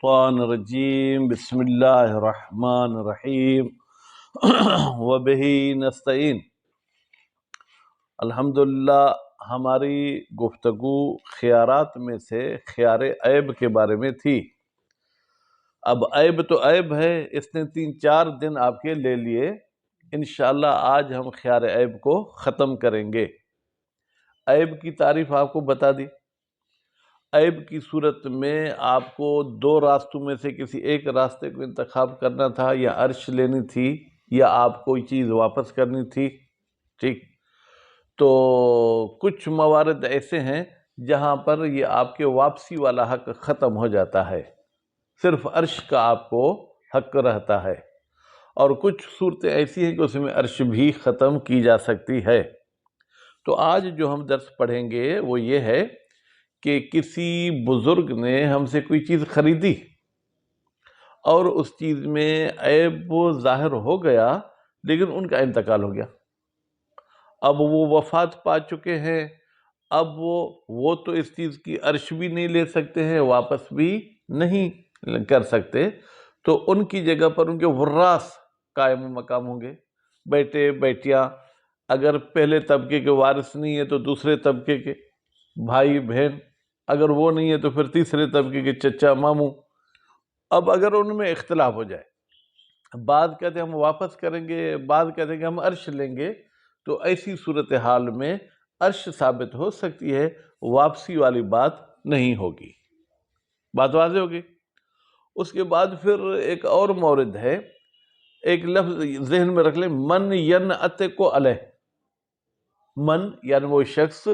الشیطان الرجیم بسم اللہ الرحمن الرحیم وبہ نستعین۔ الحمدللہ ہماری گفتگو خیارات میں سے خیار عیب کے بارے میں تھی۔ اب عیب تو عیب ہے، اس نے 3-4 دن آپ کے لے لیے۔ انشاءاللہ آج ہم خیار عیب کو ختم کریں گے۔ عیب کی تعریف آپ کو بتا دی۔ عیب کی صورت میں آپ کو 2 راستوں میں سے کسی ایک راستے کو انتخاب کرنا تھا، یا عرش لینی تھی یا آپ کوئی چیز واپس کرنی تھی۔ ٹھیک، تو کچھ موارد ایسے ہیں جہاں پر یہ آپ کے واپسی والا حق ختم ہو جاتا ہے، صرف عرش کا آپ کو حق رہتا ہے، اور کچھ صورتیں ایسی ہیں کہ اس میں عرش بھی ختم کی جا سکتی ہے۔ تو آج جو ہم درس پڑھیں گے وہ یہ ہے کہ کسی بزرگ نے ہم سے کوئی چیز خریدی اور اس چیز میں عیب ظاہر ہو گیا، لیکن ان کا انتقال ہو گیا۔ اب وہ وفات پا چکے ہیں، اب وہ تو اس چیز کی عرش بھی نہیں لے سکتے ہیں، واپس بھی نہیں کر سکتے، تو ان کی جگہ پر ان کے وراث قائم مقام ہوں گے، بیٹے بیٹیاں۔ اگر پہلے طبقے کے وارث نہیں ہے تو دوسرے طبقے کے بھائی بہن، اگر وہ نہیں ہے تو پھر تیسرے طبقے کے چچا ماموں۔ اب اگر ان میں اختلاف ہو جائے، بعض کہتے ہیں ہم واپس کریں گے، بعض کہتے ہیں کہ ہم عرش لیں گے، تو ایسی صورتحال میں عرش ثابت ہو سکتی ہے، واپسی والی بات نہیں ہوگی۔ بات واضح ہوگی؟ اس کے بعد پھر ایک اور مورد ہے، ایک لفظ ذہن میں رکھ لیں، من ینعتق علیہ۔ من یعنی وہ شخص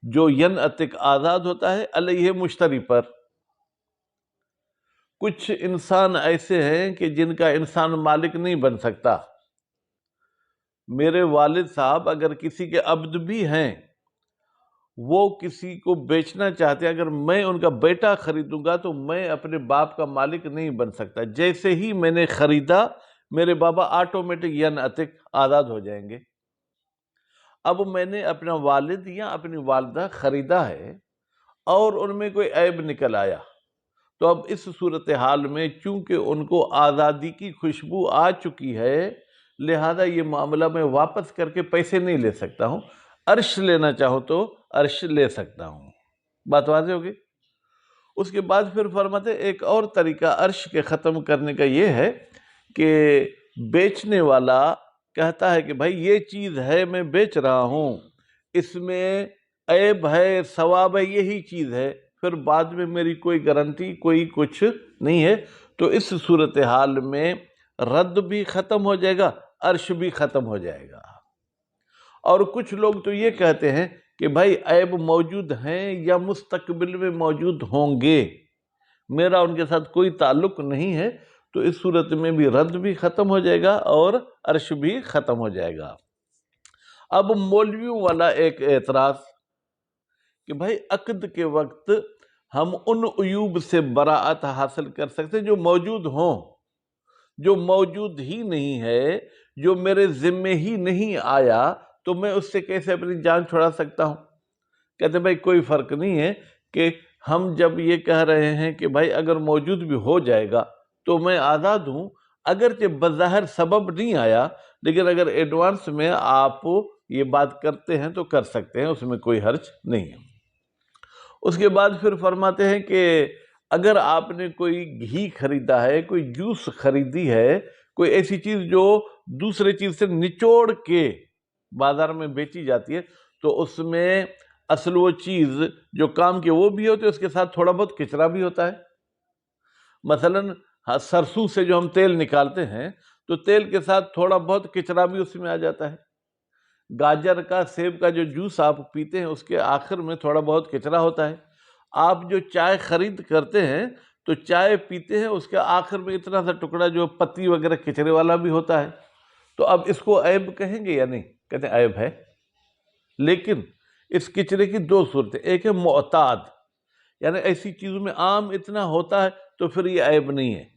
جو ینعتق آزاد ہوتا ہے، علیہ مشتری پر۔ کچھ انسان ایسے ہیں کہ جن کا انسان مالک نہیں بن سکتا۔ میرے والد صاحب اگر کسی کے عبد بھی ہیں، وہ کسی کو بیچنا چاہتے ہیں، اگر میں ان کا بیٹا خریدوں گا تو میں اپنے باپ کا مالک نہیں بن سکتا۔ جیسے ہی میں نے خریدا، میرے بابا آٹومیٹک ینعتق آزاد ہو جائیں گے۔ اب میں نے اپنا والد یا اپنی والدہ خریدا ہے اور ان میں کوئی عیب نکل آیا، تو اب اس صورتحال میں چونکہ ان کو آزادی کی خوشبو آ چکی ہے، لہذا یہ معاملہ میں واپس کر کے پیسے نہیں لے سکتا ہوں، عرش لینا چاہوں تو عرش لے سکتا ہوں۔ بات واضح ہوگی؟ اس کے بعد پھر فرماتے ایک اور طریقہ عرش کے ختم کرنے کا یہ ہے کہ بیچنے والا کہتا ہے کہ بھائی یہ چیز ہے، میں بیچ رہا ہوں، اس میں عیب ہے، ثواب ہے، یہی چیز ہے، پھر بعد میں میری کوئی گارنٹی کوئی کچھ نہیں ہے، تو اس صورتحال میں رد بھی ختم ہو جائے گا، عرش بھی ختم ہو جائے گا۔ اور کچھ لوگ تو یہ کہتے ہیں کہ بھائی عیب موجود ہیں یا مستقبل میں موجود ہوں گے، میرا ان کے ساتھ کوئی تعلق نہیں ہے، تو اس صورت میں بھی رد بھی ختم ہو جائے گا اور عرش بھی ختم ہو جائے گا۔ اب مولویوں والا ایک اعتراض کہ بھائی عقد کے وقت ہم ان عیوب سے براعت حاصل کر سکتے جو موجود ہوں، جو موجود ہی نہیں ہے، جو میرے ذمے ہی نہیں آیا، تو میں اس سے کیسے اپنی جان چھڑا سکتا ہوں؟ کہتے ہیں بھائی کوئی فرق نہیں ہے کہ ہم جب یہ کہہ رہے ہیں کہ بھائی اگر موجود بھی ہو جائے گا تو میں آزاد ہوں، اگرچہ بظاہر سبب نہیں آیا، لیکن اگر ایڈوانس میں آپ یہ بات کرتے ہیں تو کر سکتے ہیں، اس میں کوئی حرج نہیں ہے۔ اس کے بعد پھر فرماتے ہیں کہ اگر آپ نے کوئی گھی خریدا ہے، کوئی جوس خریدی ہے، کوئی ایسی چیز جو دوسرے چیز سے نچوڑ کے بازار میں بیچی جاتی ہے، تو اس میں اصل وہ چیز جو کام کے وہ بھی ہوتے، اس کے ساتھ تھوڑا بہت کچرا بھی ہوتا ہے۔ مثلاً سرسوں سے جو ہم تیل نکالتے ہیں تو تیل کے ساتھ تھوڑا بہت کچرا بھی اس میں آ جاتا ہے۔ گاجر کا، سیب کا جو جوس آپ پیتے ہیں، اس کے آخر میں تھوڑا بہت کچرا ہوتا ہے۔ آپ جو چائے خرید کرتے ہیں تو چائے پیتے ہیں، اس کے آخر میں اتنا سا ٹکڑا جو پتی وغیرہ کچرے والا بھی ہوتا ہے، تو اب اس کو عیب کہیں گے یا نہیں؟ کہتے ہیں عیب ہے، لیکن اس کچرے کی 2 صورتیں، ایک ہے معتاد، یعنی ایسی چیزوں میں عام اتنا ہوتا ہے تو پھر یہ عیب نہیں ہے،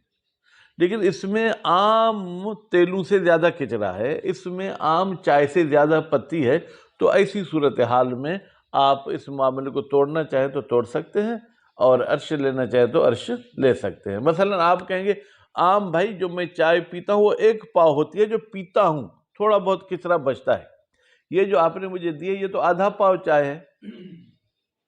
لیکن اس میں عام تیلوں سے زیادہ کچرا ہے، اس میں عام چائے سے زیادہ پتی ہے، تو ایسی صورتحال میں آپ اس معاملے کو توڑنا چاہیں تو توڑ سکتے ہیں، اور عرش لینا چاہے تو عرش لے سکتے ہیں۔ مثلا آپ کہیں گے عام بھائی جو میں چائے پیتا ہوں وہ 1 پاؤ ہوتی ہے جو پیتا ہوں، تھوڑا بہت کچرا بچتا ہے، یہ جو آپ نے مجھے دیے یہ تو آدھا پاؤ چائے ہے،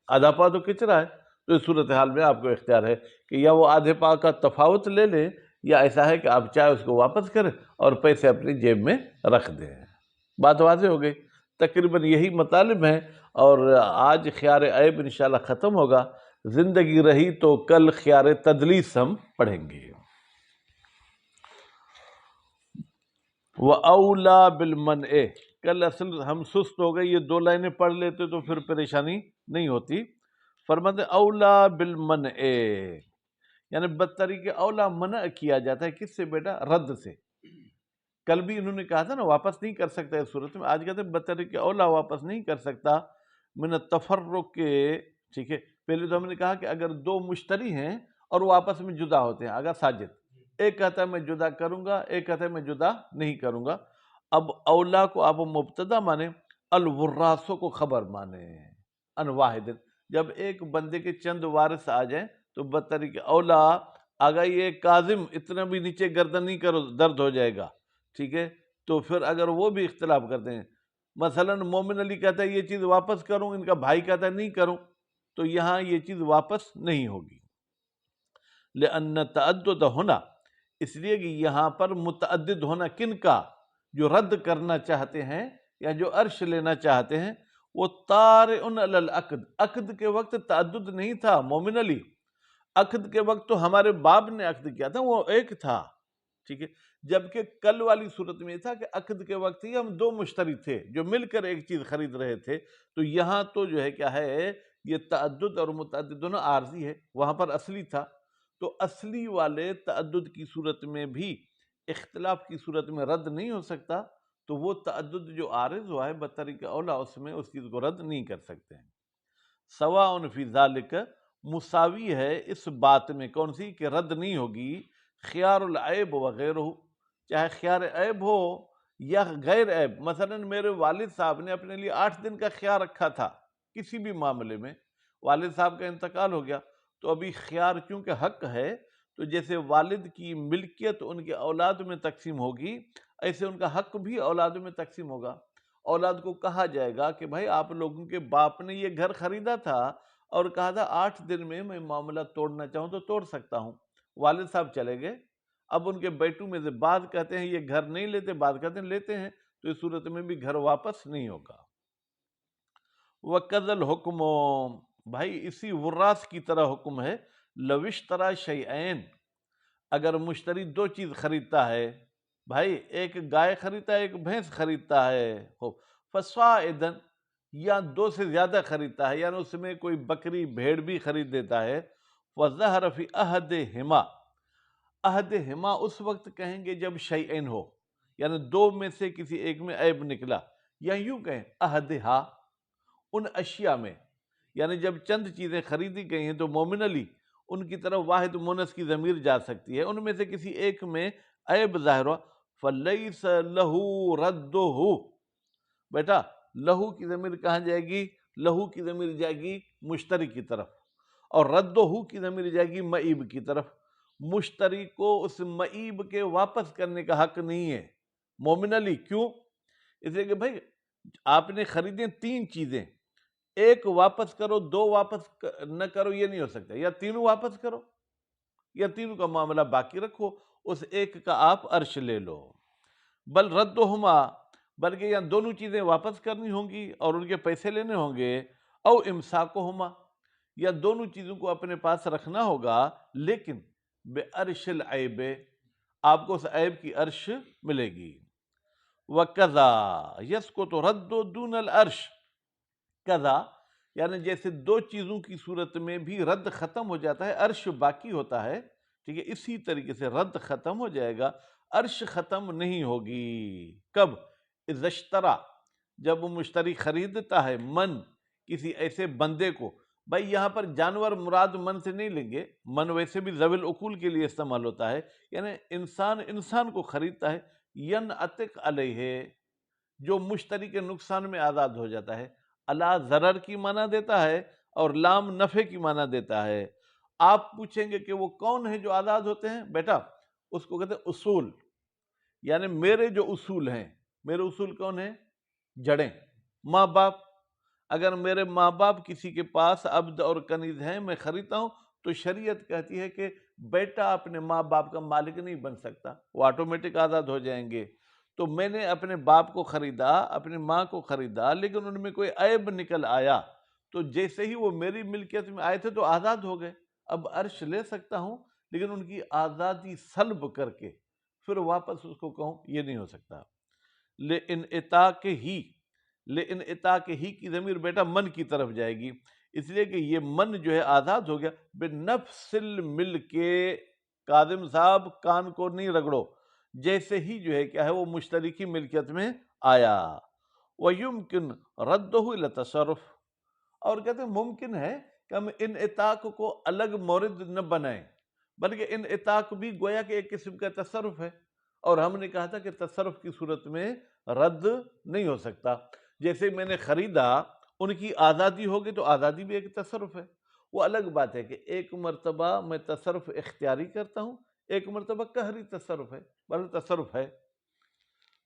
آدھا پاؤ تو کچرا ہے۔ تو اس صورتحال میں آپ کو اختیار ہے کہ یا وہ آدھے پاؤ کا تفاوت لے لیں، یا ایسا ہے کہ آپ چائے اس کو واپس کریں اور پیسے اپنی جیب میں رکھ دیں۔ بات واضح ہو گئی۔ تقریباً یہی مطالب ہیں، اور آج خیار عیب انشاءاللہ ختم ہوگا، زندگی رہی تو کل خیار تدلیس ہم پڑھیں گے۔ وَأَوْلَى بِالْمَنْعِ، کل اصل ہم سست ہو گئے، یہ 2 لائنیں پڑھ لیتے تو پھر پریشانی نہیں ہوتی۔ فرماتے اولا بالمنع، یعنی بدطریق اولا منع کیا جاتا ہے، کس سے بیٹا؟ رد سے۔ کل بھی انہوں نے کہا تھا نا واپس نہیں کر سکتا اس صورت میں، آج کہتے ہیں بدطریق اولا واپس نہیں کر سکتا من التفرق کے، ٹھیک ہے۔ پہلے تو ہم نے کہا کہ اگر 2 مشتری ہیں اور وہ آپس میں جدا ہوتے ہیں، اگر ساجد ایک کہتا ہے میں جدا کروں گا، ایک کہتا ہے میں جدا نہیں کروں گا، اب اولا کو آپ مبتدا مانیں، الوراسوں کو خبر مانیں، ان واحد، جب ایک بندے کے چند وارث آ جائیں تو بدطریق اولا آگا یہ کاظم اتنا بھی نیچے گردن نہیں کرو درد ہو جائے گا، ٹھیک ہے۔ تو پھر اگر وہ بھی اختلاف کرتے ہیں، مثلا مومن علی کہتا ہے یہ چیز واپس کروں، ان کا بھائی کہتا ہے نہیں کروں، تو یہاں یہ چیز واپس نہیں ہوگی۔ لأن تعدد ہونا، اس لیے کہ یہاں پر متعدد ہونا کن کا؟ جو رد کرنا چاہتے ہیں یا جو عرش لینا چاہتے ہیں، وہ طارئ علی العقد، عقد کے وقت تعدد نہیں تھا مومن علی، عقد کے وقت تو ہمارے باپ نے عقد کیا تھا، وہ ایک تھا، ٹھیک ہے۔ جبکہ کل والی صورت میں یہ تھا کہ عقد کے وقت ہی ہم 2 مشتری تھے جو مل کر ایک چیز خرید رہے تھے، تو یہاں تو جو ہے کیا ہے، یہ تعدد اور متعدد دونوں عارضی ہے، وہاں پر اصلی تھا۔ تو اصلی والے تعدد کی صورت میں بھی اختلاف کی صورت میں رد نہیں ہو سکتا، تو وہ تعدد جو عارض ہوا ہے بطریق اولا اس میں اس چیز کو رد نہیں کر سکتے ہیں۔ سواء فی ذالک، مساوی ہے اس بات میں، کون سی؟ کہ رد نہیں ہوگی خیار العیب وغیرہ، چاہے خیار عیب ہو یا غیر عیب۔ مثلا میرے والد صاحب نے اپنے لیے 8 دن کا خیار رکھا تھا، کسی بھی معاملے میں والد صاحب کا انتقال ہو گیا، تو ابھی خیار چونکہ حق ہے، تو جیسے والد کی ملکیت ان کے اولاد میں تقسیم ہوگی، ایسے ان کا حق بھی اولاد میں تقسیم ہوگا۔ اولاد کو کہا جائے گا کہ بھائی آپ لوگوں کے باپ نے یہ گھر خریدا تھا اور کہا تھا 8 دن میں میں معاملہ توڑنا چاہوں تو توڑ سکتا ہوں، والد صاحب چلے گئے، اب ان کے بیٹوں میں سے بعض کہتے ہیں یہ گھر نہیں لیتے، بعض کہتے ہیں لیتے ہیں، تو اس صورت میں بھی گھر واپس نہیں ہوگا۔ وَقَذَ الْحُكْمُ، بھائی اسی وراث کی طرح حکم ہے، لَوِ اشْتَرَىٰ شَيْئَيْن، اگر مشتری 2 چیز خریدتا ہے، بھائی ایک گائے خریدتا ہے، ایک بھینس خریدتا ہے، فَصَاعِدًا، یا 2 سے زیادہ خریدتا ہے، یعنی اس میں کوئی بکری بھیڑ بھی خرید دیتا ہے، وَظَهَرَ فِي أَحَدِهِمَا، عہدہما اس وقت کہیں گے جب شیئن ہو، یعنی 2 میں سے کسی ایک میں عیب نکلا، یا یوں کہیں عہدہا، ان اشیاء میں، یعنی جب چند چیزیں خریدی گئی ہیں تو مومن علی ان کی طرف واحد مونس کی ضمیر جا سکتی ہے، ان میں سے کسی ایک میں عیب ظاہر ہوا، فَلَيْسَ لَهُ رَدُّهُ، بیٹا لہو کی ضمیر کہاں جائے گی؟ لہو کی ضمیر جائے گی مشتری کی طرف، اور ردّہ کی ضمیر جائے گی معیب کی طرف۔ مشتری کو اس معیب کے واپس کرنے کا حق نہیں ہے مومن علی، کیوں؟ اس لیے کہ بھائی آپ نے خریدیں 3 چیزیں، ایک واپس کرو، 2 واپس نہ کرو، یہ نہیں ہو سکتا، یا تینوں واپس کرو یا تینوں کا معاملہ باقی رکھو، اس ایک کا آپ عرش لے لو۔ بل ردہما، بلکہ یا دونوں چیزیں واپس کرنی ہوں گی اور ان کے پیسے لینے ہوں گے، او امساکہما، یا دونوں چیزوں کو اپنے پاس رکھنا ہوگا، لیکن بے عرش العیب، آپ کو اس عیب کی عرش ملے گی۔ وَكَذَا يَسْقُطُ رَدُّ دُونَ الْعَرْشِ، کذا یعنی جیسے 2 چیزوں کی صورت میں بھی رد ختم ہو جاتا ہے، عرش باقی ہوتا ہے، ٹھیک ہے، اسی طریقے سے رد ختم ہو جائے گا، عرش ختم نہیں ہوگی۔ کب؟ اذا اشترا، جب وہ مشتری خریدتا ہے من، کسی ایسے بندے کو، بھائی یہاں پر جانور مراد من سے نہیں لیں گے، من ویسے بھی ذوی العقول کے لیے استعمال ہوتا ہے، یعنی انسان کو خریدتا ہے، ینعتق علیہ، جو مشتری کے نقصان میں آزاد ہو جاتا ہے، الا ضرر کی معنی دیتا ہے اور لام نفع کی معنی دیتا ہے، آپ پوچھیں گے کہ وہ کون ہے جو آزاد ہوتے ہیں؟ بیٹا اس کو کہتے ہیں اصول، یعنی میرے جو اصول ہیں، میرے اصول کون ہیں؟ جڑیں، ماں باپ۔ اگر میرے ماں باپ کسی کے پاس عبد اور کنیز ہیں، میں خریدتا ہوں، تو شریعت کہتی ہے کہ بیٹا اپنے ماں باپ کا مالک نہیں بن سکتا، وہ آٹومیٹک آزاد ہو جائیں گے۔ تو میں نے اپنے باپ کو خریدا، اپنی ماں کو خریدا، لیکن ان میں کوئی عیب نکل آیا، تو جیسے ہی وہ میری ملکیت میں آئے تھے تو آزاد ہو گئے۔ اب عرش لے سکتا ہوں، لیکن ان کی آزادی سلب کر کے پھر واپس اس کو کہوں، یہ نہیں ہو سکتا۔ لِانْعِطَاقِ ہی کی ضمیر بیٹا من کی طرف جائے گی، اس لیے کہ یہ من جو ہے آزاد ہو گیا۔ بِنَفْسِ الْمِلْکِ، کاظم صاحب کان کو نہیں رگڑو، جیسے ہی جو ہے کیا ہے وہ مشترکی ملکیت میں آیا۔ وَيُمْكِنْ رَدُّهُ إِلَى التَّصَرُّفِ، اور کہتے ہیں ممکن ہے کہ ہم انعطاق کو الگ مورد نہ بنائیں، بلکہ انعطاق بھی گویا کہ ایک قسم کا تصرف ہے، اور ہم نے کہا تھا کہ تصرف کی صورت میں رد نہیں ہو سکتا۔ جیسے میں نے خریدا، ان کی آزادی ہوگی تو آزادی بھی ایک تصرف ہے۔ وہ الگ بات ہے کہ ایک مرتبہ میں تصرف اختیاری کرتا ہوں، ایک مرتبہ قہری تصرف ہے، بل تصرف ہے۔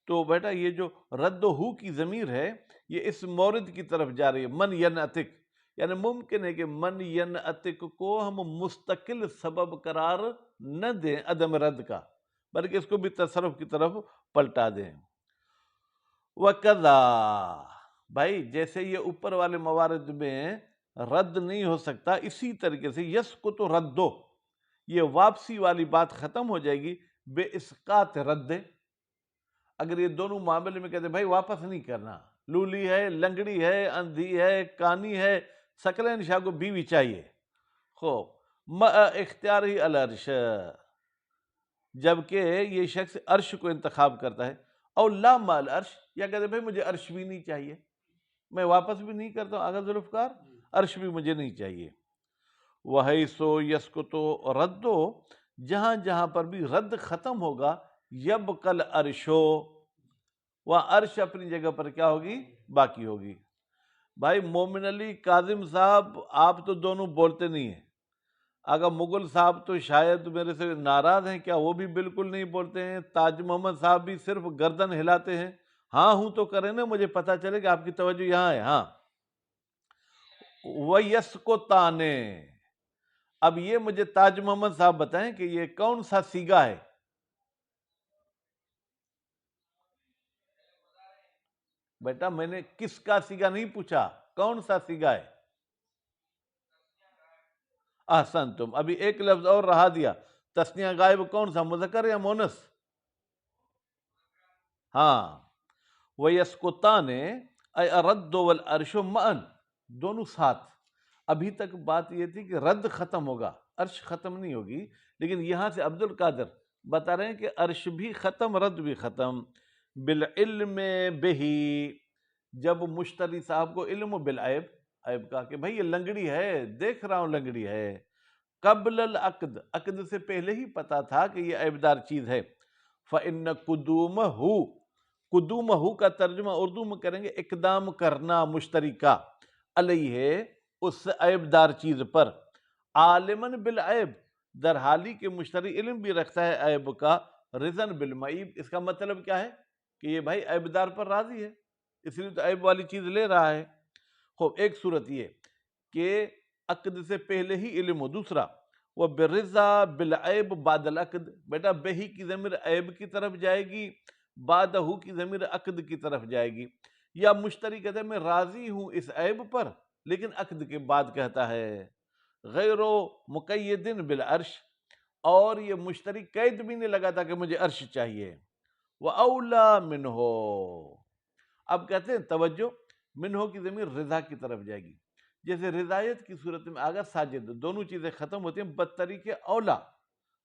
تو بیٹا یہ جو رد و ہو کی ضمیر ہے، یہ اس مورد کی طرف جا رہی ہے، من ینعتق، یعنی ممکن ہے کہ من ینعتق کو ہم مستقل سبب قرار نہ دیں عدم رد کا، بلکہ اس کو بھی تصرف کی طرف پلٹا دیں۔ وَكَذَا، بھائی جیسے یہ اوپر والے موارد میں رد نہیں ہو سکتا، اسی طریقے سے یسقط ردو، یہ واپسی والی بات ختم ہو جائے گی بے اسقاط رد۔ اگر یہ دونوں معاملے میں کہتے ہیں بھائی واپس نہیں کرنا، لولی ہے، لنگڑی ہے، اندھی ہے، کانی ہے، ثقلین شاہ کو بیوی چاہیے، خوب اختیار ہی العرش، جبکہ یہ شخص عرش کو انتخاب کرتا ہے، او لا مال عرش، یا کہتے ہیں بھائی مجھے عرش بھی نہیں چاہیے، میں واپس بھی نہیں کرتا ہوں آغا ذوالفقار، عرش بھی مجھے نہیں چاہیے۔ وَحَيْثُ يَسْقُطُ رَدُّ، جہاں جہاں پر بھی رد ختم ہوگا، یبقى العرش، وہاں عرش اپنی جگہ پر کیا ہوگی؟ باقی ہوگی۔ بھائی مومن علی کاظم صاحب آپ تو دونوں بولتے نہیں ہیں، اگر مغل صاحب تو شاید میرے سے ناراض ہیں کیا، وہ بھی بالکل نہیں بولتے ہیں، تاج محمد صاحب بھی صرف گردن ہلاتے ہیں، ہاں ہوں تو کریں نا، مجھے پتہ چلے کہ آپ کی توجہ یہاں ہے۔ ہاں، وَيَسْقُطَانِ، اب یہ مجھے تاج محمد صاحب بتائیں کہ یہ کون سا سیگا ہے؟ بیٹا میں نے کس کا سیگا نہیں پوچھا، کون سا سیگا ہے؟ احسنتم، ابھی ایک لفظ اور رہا دیا، تثنیہ غائب کون سا، مذکر یا مونس؟ ہاں، وَيَسْقُطَانِ اَيْ الرَّدُّ وَالْعَرْشُ مَعًا، دونوں ساتھ۔ ابھی تک بات یہ تھی کہ رد ختم ہوگا، عرش ختم نہیں ہوگی، لیکن یہاں سے عبد القادر بتا رہے ہیں کہ عرش بھی ختم، رد بھی ختم۔ بالعلم بہی، جب مشتری صاحب کو علم بالعیب، عیب کا کہ بھائی یہ لنگڑی ہے، دیکھ رہا ہوں لنگڑی ہے، قبل العقد، عقد سے پہلے ہی پتا تھا کہ یہ عیبدار چیز ہے۔ فإن قدومہ، قدومہ کا ترجمہ اردو میں کریں گے اقدام کرنا مشتری کا، علیہ اس عیبدار چیز پر، عالماً بالعیب، در حالی کہ مشتری علم بھی رکھتا ہے عیب کا، رضاً بالمعیب، اس کا مطلب کیا ہے کہ یہ بھائی عیبدار پر راضی ہے، اس لیے تو عیب والی چیز لے رہا ہے۔ خوب، ایک صورت یہ کہ عقد سے پہلے ہی علم ہو، دوسرا وہ برضا بالعیب بعد العقد، بیٹا بہی کی ضمیر عیب کی طرف جائے گی، بعدہ کی ضمیر عقد کی طرف جائے گی، یا مشتری کہتا ہے میں راضی ہوں اس عیب پر لیکن عقد کے بعد کہتا ہے، غیر مقید بالعرش، اور یہ مشتری قید بھی نہیں لگاتا کہ مجھے عرش چاہیے۔ وَأَوْلَى مِنْهُ، اب کہتے ہیں توجہ، منہو کی ضمیر رضا کی طرف جائے گی، جیسے رضایت کی صورت میں آگا ساجد، دونوں چیزیں ختم ہوتی ہیں بدطریق اولا،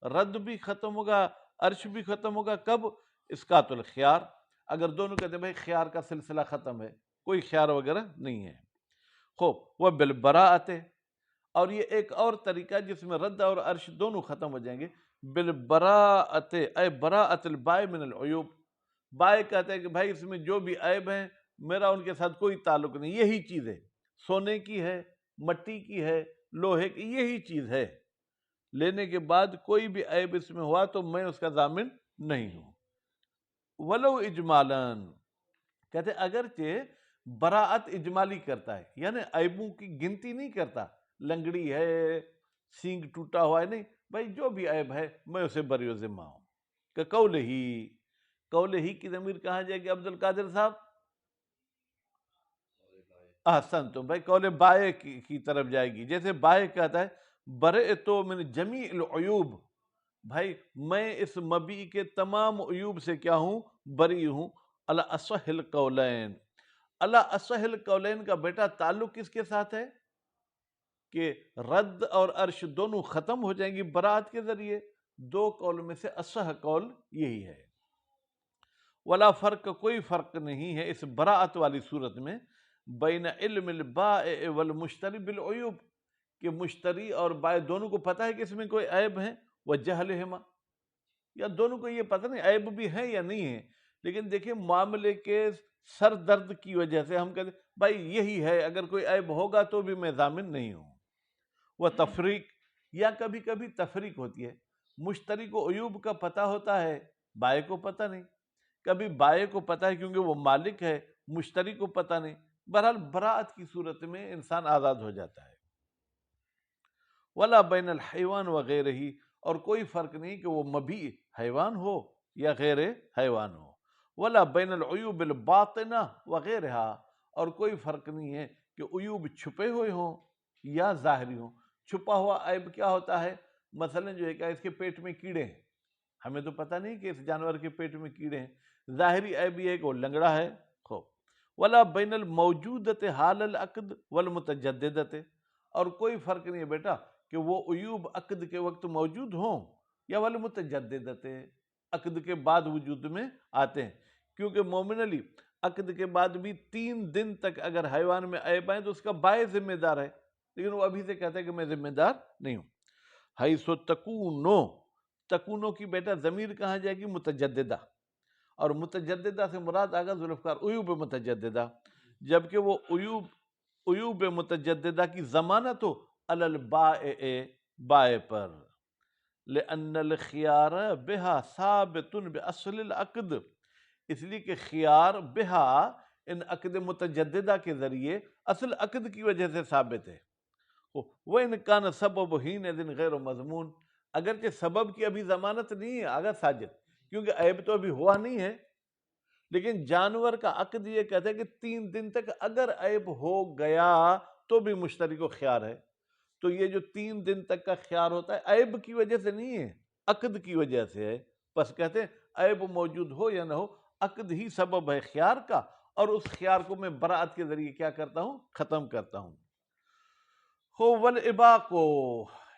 رد بھی ختم ہوگا، عرش بھی ختم ہوگا، کب؟ اسقاط الخیار، اگر دونوں کہتے ہیں بھائی خیار کا سلسلہ ختم ہے، کوئی خیار وغیرہ نہیں ہے۔ خوب، وہ بالبراءت، اور یہ ایک اور طریقہ جس میں رد اور عرش دونوں ختم ہو جائیں گے، بالبراءت اے براءت البائے من العیوب، بائے کہتے ہیں کہ بھائی اس میں جو بھی عیب ہیں میرا ان کے ساتھ کوئی تعلق نہیں، یہی چیز ہے، سونے کی ہے، مٹی کی ہے، لوہے کی، یہی چیز ہے، لینے کے بعد کوئی بھی عیب اس میں ہوا تو میں اس کا ضامن نہیں ہوں۔ ولو اجمالن، کہتے اگرچہ براعت اجمالی کرتا ہے، یعنی عیبوں کی گنتی نہیں کرتا، لنگڑی ہے، سینگ ٹوٹا ہوا ہے، نہیں بھائی جو بھی عیب ہے میں اسے بری و ذمہ ہوں۔ کہ قول ہی کی ضمیر کہاں جائے گی عبد القادر صاحب؟ احسن، تو بھائی قول بائے کی طرف جائے گی، جیسے بائے کہتا ہے برئتو من جمیع العیوب، بھائی میں اس مبی کے تمام عیوب سے کیا ہوں؟ بری ہوں۔ علی اصح القولین، علی اصح القولین کا بیٹا تعلق کس کے ساتھ ہے؟ کہ رد اور عرش دونوں ختم ہو جائیں گی براعت کے ذریعے، دو قول میں سے اصح قول یہی ہے۔ ولا فرق، کوئی فرق نہیں ہے اس براعت والی صورت میں، بین علم البائع والمشتری بالعیوب، کہ مشتری اور بائع دونوں کو پتہ ہے کہ اس میں کوئی عیب ہے، وجہلہما، یا دونوں کو یہ پتہ نہیں عیب بھی ہے یا نہیں ہے، لیکن دیکھیں معاملے کے سر درد کی وجہ سے ہم کہتے ہیں بھائی یہی ہے، اگر کوئی عیب ہوگا تو بھی میں ضامن نہیں ہوں۔ وہ تفریق، یا کبھی کبھی تفریق ہوتی ہے، مشتری کو عیوب کا پتہ ہوتا ہے، بائع کو پتہ نہیں، کبھی بائع کو پتہ ہے کیونکہ وہ مالک ہے، مشتری کو پتہ نہیں، بہرحال براعت کی صورت میں انسان آزاد ہو جاتا ہے۔ ولا بین الحیوان وغیرہ ہی، اور کوئی فرق نہیں کہ وہ مبیع حیوان ہو یا غیر حیوان ہو۔ ولا بین العیوب الباطنہ وغیرہ، اور کوئی فرق نہیں ہے کہ عیوب چھپے ہوئے ہوں یا ظاہری ہوں۔ چھپا ہوا عیب کیا ہوتا ہے؟ مثلا جو ہے کہ اس کے پیٹ میں کیڑے ہیں، ہمیں تو پتہ نہیں کہ اس جانور کے پیٹ میں کیڑے ہیں، ظاہری عیب یہ ہے کہ وہ لنگڑا ہے۔ خوب، ولا بین الموجودت حال العقد والمتجددت، اور کوئی فرق نہیں ہے بیٹا کہ وہ عیوب عقد کے وقت موجود ہوں یا والمتجددت، عقد کے بعد وجود میں آتے ہیں، کیونکہ مومن علی عقد کے بعد بھی 3 دن تک اگر حیوان میں عیب آئیں تو اس کا بائع ذمہ دار ہے، لیکن وہ ابھی سے کہتا ہے کہ میں ذمہ دار نہیں ہوں۔ حیث تکونو کی بیٹا ضمیر کہاں جائے گی؟ متجددہ، اور متجددہ سے مراد آگا ذوالفقار عیوب متجددہ، جبکہ وہ عیوب متجددہ کی ضمانت ہو علی البائع، بائع پر، لأن الخیار بہا ثابت باصل العقد، اس لیے کہ خیار بہا، ان عقد متجددہ کے ذریعے اصل عقد کی وجہ سے ثابت ہے۔ وَإِنْ كَانَ سَبَبُ حِينَئِذٍ غَيْرُ مَضْمُونٍ، اگرچہ سبب کی ابھی ضمانت نہیں ہے آگا ساجد، کیونکہ عیب تو ابھی ہوا نہیں ہے، لیکن جانور کا عقد یہ کہتا ہے کہ 3 دن تک اگر عیب ہو گیا تو بھی مشتری کو خیار ہے۔ تو یہ جو 3 دن تک کا خیار ہوتا ہے عیب کی وجہ سے نہیں ہے، عقد کی وجہ سے ہے، بس کہتے ہیں عیب موجود ہو یا نہ ہو، عقد ہی سبب ہے خیار کا، اور اس خیار کو میں براعت کے ذریعے کیا کرتا ہوں؟ ختم کرتا ہوں۔ والاباق،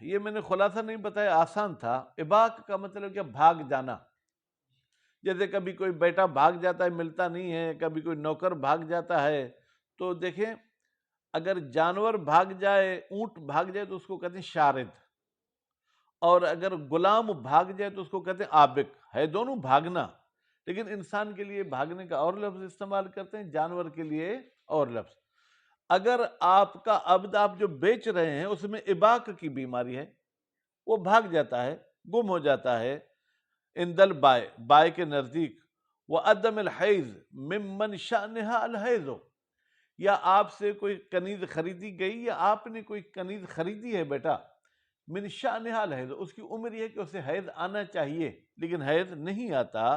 یہ میں نے خلاصہ نہیں بتایا، آسان تھا۔ اباق کا مطلب کیا؟ بھاگ جانا، جیسے کبھی کوئی بیٹا بھاگ جاتا ہے ملتا نہیں ہے، کبھی کوئی نوکر بھاگ جاتا ہے، تو دیکھیں اگر جانور بھاگ جائے، اونٹ بھاگ جائے تو اس کو کہتے ہیں شارد، اور اگر غلام بھاگ جائے تو اس کو کہتے ہیں آبق، ہے دونوں بھاگنا، لیکن انسان کے لیے بھاگنے کا اور لفظ استعمال کرتے ہیں، جانور کے لیے اور لفظ۔ اگر آپ کا عبد آپ جو بیچ رہے ہیں اس میں اباق کی بیماری ہے، وہ بھاگ جاتا ہے، گم ہو جاتا ہے، اندل بائے، بائے کے نزدیک، وعدم الحیض ممن شأنها الحیض، یا آپ سے کوئی کنیز خریدی گئی یا آپ نے کوئی کنیز خریدی ہے بیٹا، من شأنها الحیض، اس کی عمر یہ ہے کہ اسے حیض آنا چاہیے لیکن حیض نہیں آتا،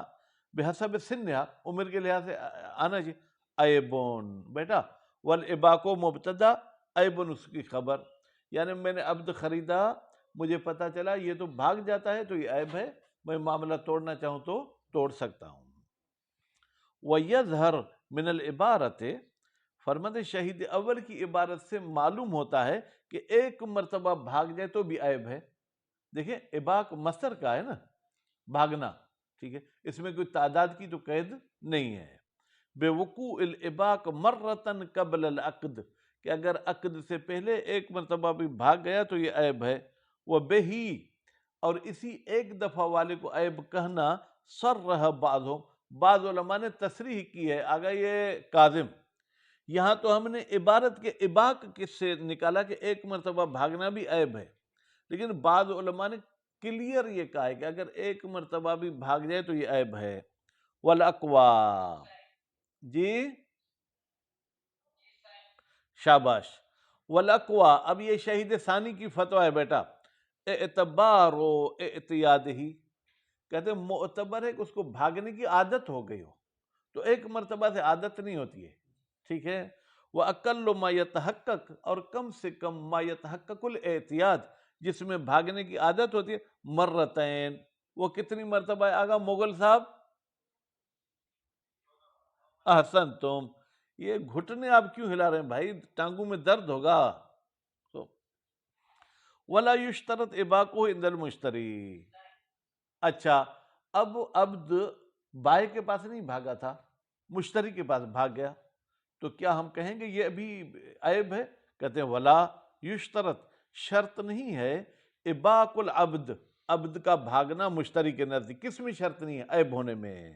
بحسب سنہا، عمر کے لحاظ سے آنا چاہیے، عیبون بیٹا، والاباق مبتدا، عیبون اس کی خبر، یعنی میں نے عبد خریدا، مجھے پتا چلا یہ تو بھاگ جاتا ہے تو یہ عیب ہے، میں معاملہ توڑنا چاہوں تو توڑ سکتا ہوں۔ وَيَظْهَرْ مِنَ الْعِبَارَةِ، فرماتے شہید اول کی عبارت سے معلوم ہوتا ہے کہ ایک مرتبہ بھاگ جائے تو بھی عیب ہے۔ دیکھیں اباق مصدر کا ہے نا، بھاگنا، ٹھیک ہے، اس میں کوئی تعداد کی تو قید نہیں ہے۔ بے وقوع الاباق مرتن قبل العقد، کہ اگر عقد سے پہلے ایک مرتبہ بھی بھاگ گیا تو یہ عیب ہے۔ وہ بے ہی، اور اسی ایک دفعہ والے کو عیب کہنا، صرح بعض علماء نے تصریح کی ہے، آگا یہ کاظم، یہاں تو ہم نے عبارت کے اباق کس سے نکالا کہ ایک مرتبہ بھاگنا بھی عیب ہے، لیکن بعض علماء نے کلیئر یہ کہا ہے کہ اگر ایک مرتبہ بھی بھاگ جائے تو یہ عیب ہے. والاقوا، جی شاباش. والاقوا، اب یہ شہید ثانی کی فتویٰ ہے بیٹا. اعتبار و اعتیاد ہی، کہتے ہیں معتبر ہے کہ اس کو بھاگنے کی عادت ہو گئی ہو، تو ایک مرتبہ سے عادت نہیں ہوتی ہے. ٹھیک ہے. وَأَقَلُّ مَا يَتَحَقَّقُ، اور کم سے کم ما يتحقق الاعتیاد، جس میں بھاگنے کی عادت ہوتی ہے، مرتين، وہ کتنی مرتبہ ہے آگا مغل صاحب؟ احسن تم. یہ گھٹنے آپ کیوں ہلا رہے ہیں بھائی؟ ٹانگوں میں درد ہوگا. تو ولا یشترط اباقو عند المشتری. اچھا، اب عبد بائے کے پاس نہیں بھاگا تھا، مشتری کے پاس بھاگ گیا، تو کیا ہم کہیں گے یہ ابھی عیب ہے؟ کہتے ہیں ولا یشترط، شرط نہیں ہے اباق العبد، عبد کا بھاگنا مشتری کے نزدیک، کس میں شرط نہیں ہے؟ عیب ہونے میں.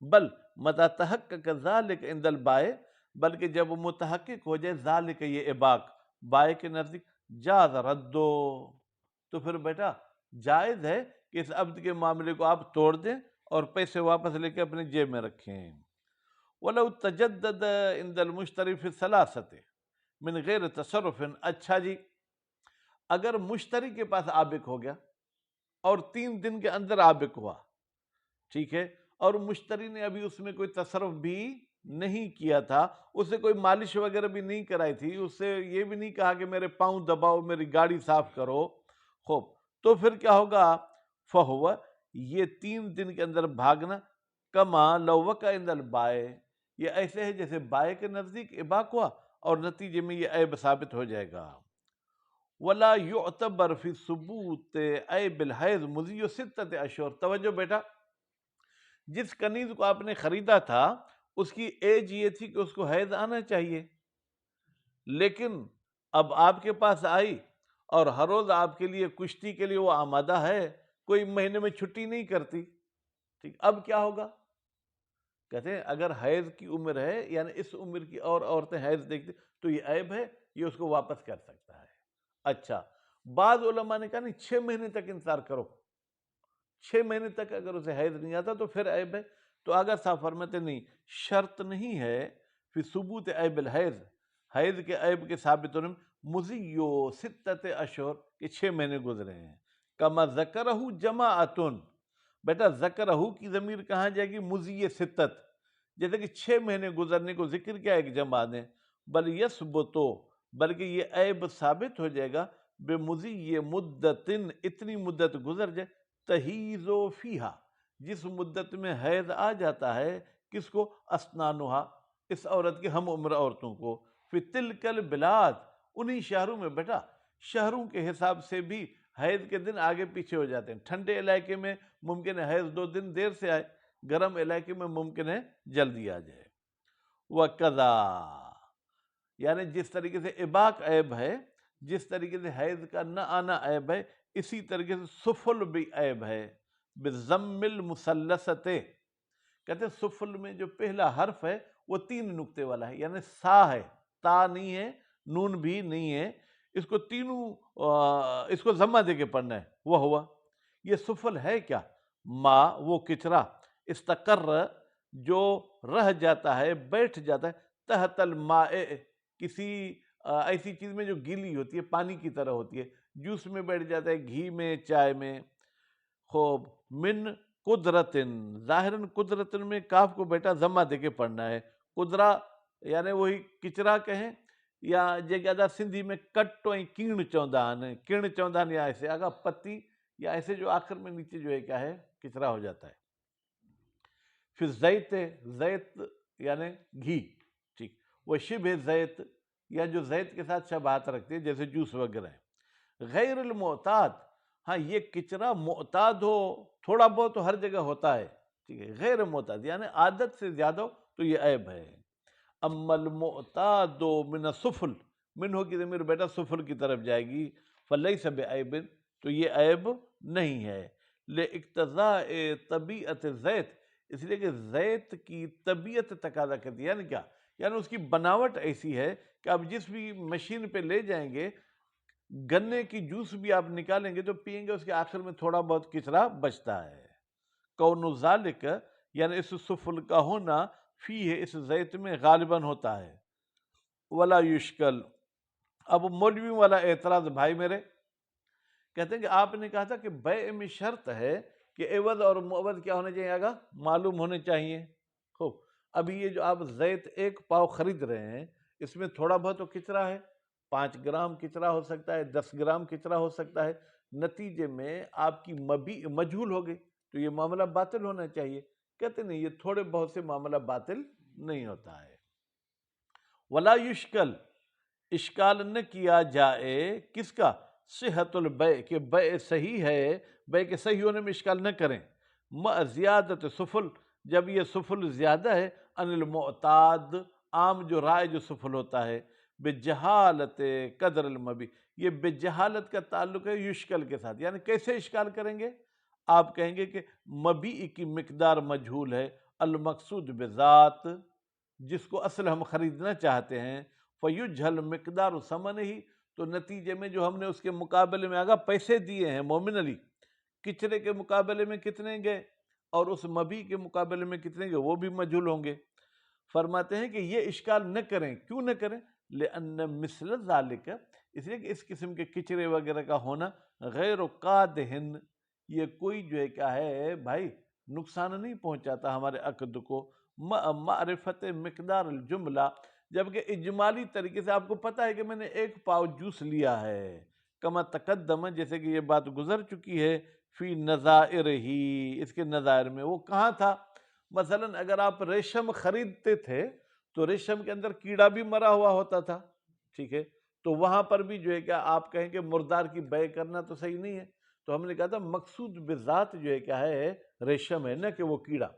بل متى تحقق ذلك عند البائع، بلکہ جب وہ متحقق ہو جائے ذالک، یہ اباق بائع کے نزدیک، جاز ردو، تو پھر بیٹا جائز ہے کہ اس عبد کے معاملے کو آپ توڑ دیں اور پیسے واپس لے کے اپنے جیب میں رکھیں. وَلَوْ تَجَدَّدَ عِنْدَ الْمُشْتَرِ فِي الثَّلَاثَةِ مِنْ غَيْرِ تَصَرُّفٍ. اچھا جی، اگر مشتری کے پاس عابق ہو گیا اور 3 دن کے اندر عابق ہوا، ٹھیک ہے، اور مشتری نے ابھی اس میں کوئی تصرف بھی نہیں کیا تھا، اسے کوئی مالش وغیرہ بھی نہیں کرائی تھی، اس سے یہ بھی نہیں کہا کہ میرے پاؤں دباؤ، میری گاڑی صاف کرو، خوب، تو پھر کیا ہوگا؟ فَهُوَ، یہ 3 دن کے اندر بھاگنا، کما لو وقع عند البائع، یہ ایسے ہے جیسے بائع کے نزدیک اباق ہوا اور نتیجے میں یہ عیب ثابت ہو جائے گا. ولا يعتبر فی ثبوت عیب الحیض مضی 6 اشہر. توجہ بیٹا، جس کنیز کو آپ نے خریدا تھا اس کی ایج یہ تھی کہ اس کو حیض آنا چاہیے، لیکن اب آپ کے پاس آئی اور ہر روز آپ کے لیے کشتی کے لیے وہ آمادہ ہے، کوئی مہینے میں چھٹی نہیں کرتی، ٹھیک، اب کیا ہوگا؟ کہتے ہیں اگر حیض کی عمر ہے، یعنی اس عمر کی اور عورتیں حیض دیکھتی تو یہ عیب ہے، یہ اس کو واپس کر سکتا ہے. اچھا، بعض علماء نے کہا نہیں، 6 مہینے تک انتظار کرو، 6 مہینے تک اگر اسے حیض نہیں آتا تو پھر عیب ہے. تو اگر صاحب فرماتے نہیں، شرط نہیں ہے فی ثبوت عیب الحیض، حیض کے عیب کے ثابت ہونے میں، مضیو 6 اشہر، کہ 6 مہینے گزرے ہیں. کما ذکرہ جماعتن، بیٹا ذکرہ کی ضمیر کہاں جائے گی؟ مضی 6، جیسے کہ 6 مہینے گزرنے کو ذکر کیا ایک جماعت نے. بل یثبتو، بلکہ یہ عیب ثابت ہو جائے گا بے مضی مدتن، اتنی مدت گزر جائے، تحیز و فیہا، جس مدت میں حیض آ جاتا ہے، کس کو؟ اسنانوہا، اس عورت کی ہم عمر عورتوں کو، فی تلک البلاد، انہی شہروں میں. بیٹا شہروں کے حساب سے بھی حیض کے دن آگے پیچھے ہو جاتے ہیں. ٹھنڈے علاقے میں ممکن ہے حیض 2 دن دیر سے آئے، گرم علاقے میں ممکن ہے جلدی آ جائے. وَقَضَا، یعنی جس طریقے سے اباق عیب ہے، جس طریقے سے حیض کا نہ آنا عیب ہے، اسی طریقے سے سفل بھی عیب ہے. بِالضَّمِّ الْمُثَلَّثَةِ، کہتے ہیں سفل میں جو پہلا حرف ہے وہ 3 نقطے والا ہے، یعنی سا ہے، تا نہیں ہے، نون بھی نہیں ہے، اس کو تینوں اس کو ضمہ دے کے پڑھنا ہے. وہ ہوا، یہ سفل ہے کیا؟ ما، وہ کچرا، استقر، جو رہ جاتا ہے، بیٹھ جاتا ہے، تحت الماء، کسی ایسی چیز میں جو گیلی ہوتی ہے، پانی کی طرح ہوتی ہے، جوس میں بیٹھ جاتا ہے، گھی میں، چائے میں. خوب، من قدرتن، ظاہراً قدرتن میں کاف کو بیٹا ضمہ دے کے پڑھنا ہے. قدرہ یعنی وہی کچرا کہیں، یا جگہ سندھی میں کٹوئیں کیڑ چوندان، کیڑ چوندان، یا ایسے آگا پتی، یا ایسے جو آخر میں نیچے جو ہے کیا ہے، کچرا ہو جاتا ہے. پھر زیت، زیت یعنی گھی، ٹھیک، وہ شبہ زیت، یا جو زیت کے ساتھ شباہت رکھتے ہیں، جیسے جوس وغیرہ ہے. غیر المعتاد، ہاں یہ کچرا معتاد ہو، تھوڑا بہت تو ہر جگہ ہوتا ہے، ٹھیک ہے، غیر معتاد یعنی عادت سے زیادہ ہو تو یہ عیب ہے. اما المعتاد من السفل، منہ کی ضمیر بیٹا سفل کی طرف جائے گی، فلیس بعیب، تو یہ عیب نہیں ہے. لاقتضاء طبیعت زیت، اس لیے کہ زیت کی طبیعت تقاضا کرتی ہے. یعنی کیا؟ یعنی اس کی بناوٹ ایسی ہے کہ آپ جس بھی مشین پہ لے جائیں گے، گنے کی جوس بھی آپ نکالیں گے تو پیئیں گے، اس کے آخر میں تھوڑا بہت کچرا بچتا ہے۔ کون ذالک یعنی اس سفل کا ہونا فی ہے اس زیت میں غالباً ہوتا ہے۔ ولا یشکل، اب مولوی والا اعتراض بھائی میرے، کہتے ہیں کہ آپ نے کہا تھا کہ بیع میں شرط ہے کہ عوض اور معوض کیا ہونے چاہیے آگا، معلوم ہونے چاہیے۔ خوب، ابھی یہ جو آپ زیت 1 پاؤ خرید رہے ہیں، اس میں تھوڑا بہت تو کچرا ہے، 5 گرام کچرا ہو سکتا ہے، 10 گرام کچرا ہو سکتا ہے، نتیجے میں آپ کی مبیع مجہول ہو گئی، تو یہ معاملہ باطل ہونا چاہیے۔ کہتے نہیں، یہ تھوڑے بہت سے معاملہ باطل نہیں ہوتا ہے۔ ولا یشکل، اشکال نہ کیا جائے کس کا، صحت البیع، کہ بیع صحیح ہے، بیع کے صحیح ہونے میں اشکال نہ کریں، مع زیادت سفل، جب یہ سفل زیادہ ہے، ان المعتاد، عام جو رائج سفل ہوتا ہے، بجہالت قدر المبیع، یہ بجہالت کا تعلق ہے یشکل کے ساتھ، یعنی کیسے اشکال کریں گے، آپ کہیں گے کہ مبیع کی مقدار مجہول ہے، المقصود بذات، جس کو اصل ہم خریدنا چاہتے ہیں، فیجھل مقدار ثمنہ، تو نتیجے میں جو ہم نے اس کے مقابلے میں آگا پیسے دیے ہیں مومنلی، کچرے کے مقابلے میں کتنے گئے اور اس مبیع کے مقابلے میں کتنے گئے، وہ بھی مجہول ہوں گے۔ فرماتے ہیں کہ یہ اشکال نہ کریں، کیوں نہ کریں، لأن مثل ذالک، اس لیے کہ اس قسم کے کچرے وغیرہ کا ہونا غیر قادہن، یہ کوئی جو ہے کیا ہے بھائی نقصان نہیں پہنچاتا ہمارے عقد کو، معرفت مقدار الجملہ، جبکہ اجمالی طریقے سے آپ کو پتہ ہے کہ میں نے 1 پاؤ جوس لیا ہے، کما تقدم، جیسے کہ یہ بات گزر چکی ہے، فی نظائر ہی، اس کے نظائر میں، وہ کہاں تھا، مثلا اگر آپ ریشم خریدتے تھے تو ریشم کے اندر کیڑا بھی مرا ہوا ہوتا تھا، ٹھیک ہے، تو وہاں پر بھی جو ہے کیا آپ کہیں کہ مردار کی بیع کرنا تو صحیح نہیں ہے، تو ہم نے کہا تھا مقصود بذات جو ہے کیا ہے ریشم ہے، نہ کہ وہ کیڑا۔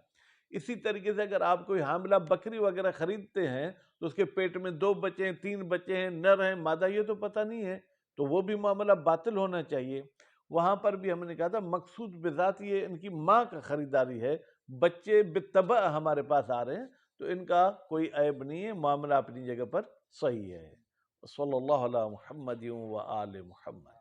اسی طریقے سے اگر آپ کوئی حاملہ بکری وغیرہ خریدتے ہیں تو اس کے پیٹ میں 2 بچے ہیں، 3 بچے ہیں، نر ہیں مادہ، یہ تو پتہ نہیں ہے، تو وہ بھی معاملہ باطل ہونا چاہیے۔ وہاں پر بھی ہم نے کہا تھا مقصود بذات یہ ان کی ماں کا خریداری ہے، بچے بالطبع ہمارے پاس آ رہے ہیں تو ان کا کوئی عیب نہیں ہے، معاملہ اپنی جگہ پر صحیح ہے۔ صلی اللہ علی محمد و آل محمد۔